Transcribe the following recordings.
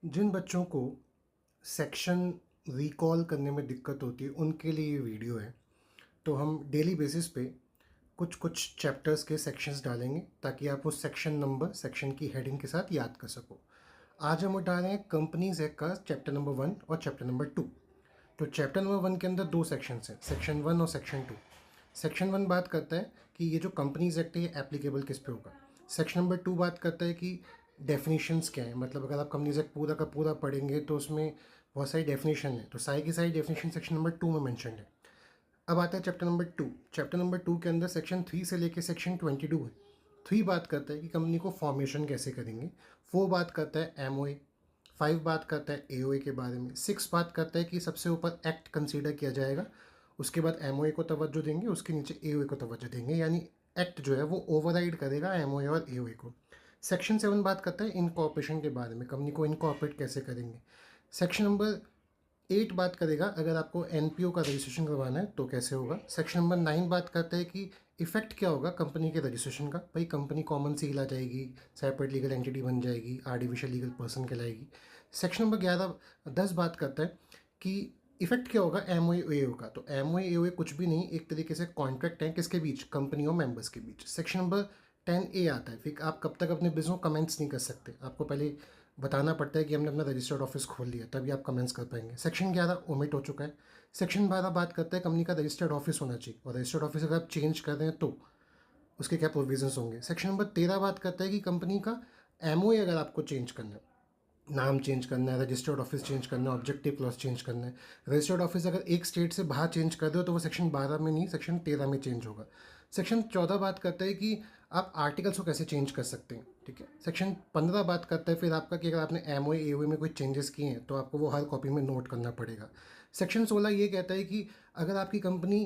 जिन बच्चों को section recall करने में दिक्कत होती है उनके लिए ये वीडियो है। तो हम डेली बेसिस पे कुछ कुछ चैप्टर्स के सेक्शंस डालेंगे ताकि आप उस सेक्शन नंबर सेक्शन की हेडिंग के साथ याद कर सको। आज हम उठा रहे हैं कंपनीज एक्ट का चैप्टर नंबर 1 और चैप्टर नंबर 2। तो चैप्टर नंबर 1 के अंदर दो सेक्शंस हैं, सेक्शन 1 और सेक्शन 2। सेक्शन 1 बात करता है कि ये जो कंपनीज एक्ट है ये एप्लीकेबल किस पे होगा। सेक्शन नंबर 2 बात करता है कि डेफिनेशंस क्या है, मतलब अगर आप कंपनीज एक्ट पूरा का पूरा पढ़ेंगे तो उसमें बहुत सारी डेफिनेशन है, तो सारी की सारी डेफिनेशन सेक्शन नंबर 2 में मैंशन है। अब आता है चैप्टर नंबर 2। चैप्टर नंबर 2 के अंदर सेक्शन 3 से लेकर सेक्शन 22 है। 3 बात करता है कि कंपनी को फॉर्मेशन कैसे करेंगे। 4 बात करता है एमओए। 5 बात करता है एओए के बारे में। 6 बात करता है कि सबसे ऊपर एक्ट कंसीडर किया जाएगा, उसके बाद एमओए को तवज्जो देंगे, उसके नीचे एओए को तवज्जो देंगे, यानी एक्ट जो है वो ओवरराइड करेगा एमओए और एओए को। सेक्शन 7 बात करता है इनकॉर्पोरेशन के बारे में, कंपनी को इनकॉर्पोरेट कैसे करेंगे। सेक्शन नंबर 8 बात करेगा अगर आपको एनपीओ का रजिस्ट्रेशन करवाना है तो कैसे होगा। सेक्शन नंबर 9 बात करता है कि इफेक्ट क्या होगा कंपनी के रजिस्ट्रेशन का। भाई कंपनी कॉमन सील आ जाएगी, सेपरेट लीगल एंटिटी बन जाएगी, आर्टिफिशियल लीगल पर्सन कहलाएगी। सेक्शन नंबर 10 बात करता है कि इफेक्ट क्या होगा एमओए एओ का। तो एमओए एओ कुछ भी नहीं, एक तरीके से कॉन्ट्रैक्ट है किसके बीच, कंपनी और मेंबर्स के बीच। सेक्शन नंबर 10A आता है, फिर आप कब तक अपने बिजनेस को कमेंट्स नहीं कर सकते, आपको पहले बताना पड़ता है कि हमने अपना रजिस्टर्ड ऑफिस खोल लिया तभी आप कमेंट्स कर पाएंगे। सेक्शन 11 ओमिट हो चुका है। सेक्शन 12 बात करता है कंपनी का रजिस्टर्ड ऑफिस होना चाहिए, और रजिस्टर्ड ऑफिस अगर आप चेंज कर रहे हैं तो उसके क्या प्रोविजंस होंगे। सेक्शन नंबर 13 बात करता है कि कंपनी का एमओए अगर आपको चेंज करना है, नाम चेंज करना है, रजिस्टर्ड ऑफिस चेंज करना है, ऑब्जेक्टिव क्लॉज चेंज करना है। रजिस्टर्ड ऑफिस अगर एक स्टेट से बाहर चेंज कर दो तो वो सेक्शन 12 में नहीं, सेक्शन 13 में चेंज होगा। सेक्शन 14 बात करता है कि आप आर्टिकल्स को कैसे चेंज कर सकते हैं, ठीक है। सेक्शन 15 बात करता है फिर आपका कि अगर आपने एमओए एओए में कोई चेंजेस किए हैं तो आपको वो हर कॉपी में नोट करना पड़ेगा। सेक्शन 16 ये कहता है कि अगर आपकी कंपनी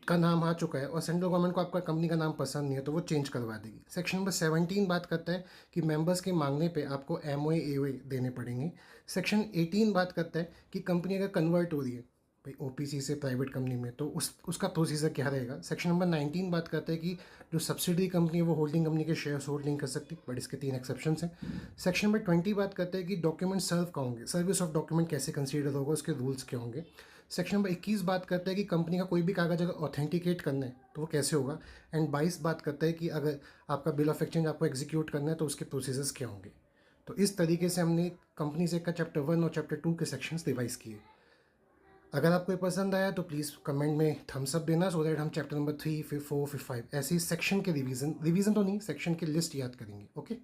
का नाम आ चुका है और सेंट्रल गवर्नमेंट को आपका कंपनी का नाम पसंद नहीं है तो वो चेंज करवा देगी। सेक्शन नंबर 17 बात करता है कि मेंबर्स के मांगने पे आपको एमओए एओए देने पड़ेंगे। सेक्शन 18 बात करता है कि कंपनी अगर कन्वर्ट हो रही है भाई ओपीसी से प्राइवेट कंपनी में तो उसका प्रोसीजर क्या रहेगा। सेक्शन नंबर 19 बात करता है कि जो सब्सिडरी कंपनी है वो होल्डिंग कंपनी के शेयर्स होल्ड नहीं कर सकती, बट इसके 3 एक्सेप्शन हैं। सेक्शन नंबर 20 बात करता है कि डॉक्यूमेंट सर्व का होंगे, सर्विस ऑफ डॉक्यूमेंट कैसे कंसीडर होगा, उसके रूल्स क्या होंगे। सेक्शन नंबर 21 बात करता है कि कंपनी का कोई भी कागज़ अगर ऑथेंटिकेट करना है तो वो कैसे होगा। एंड 22 बात करता है कि अगर आपका बिल ऑफ एक्सचेंज आपको एग्जीक्यूट करना है तो उसके प्रोसीजर्स क्या होंगे। तो इस तरीके से हमने कंपनी से का चैप्टर 1 और चैप्टर 2 के सेक्शंस रिवाइज किए। अगर आपको ये पसंद आया तो प्लीज़ कमेंट में थम्स अप देना, सो दैट हम चैप्टर नंबर 3 फिर 4 फिर 5 ऐसे ही सेक्शन के रिवीजन तो नहीं, सेक्शन की लिस्ट याद करेंगे। ओके।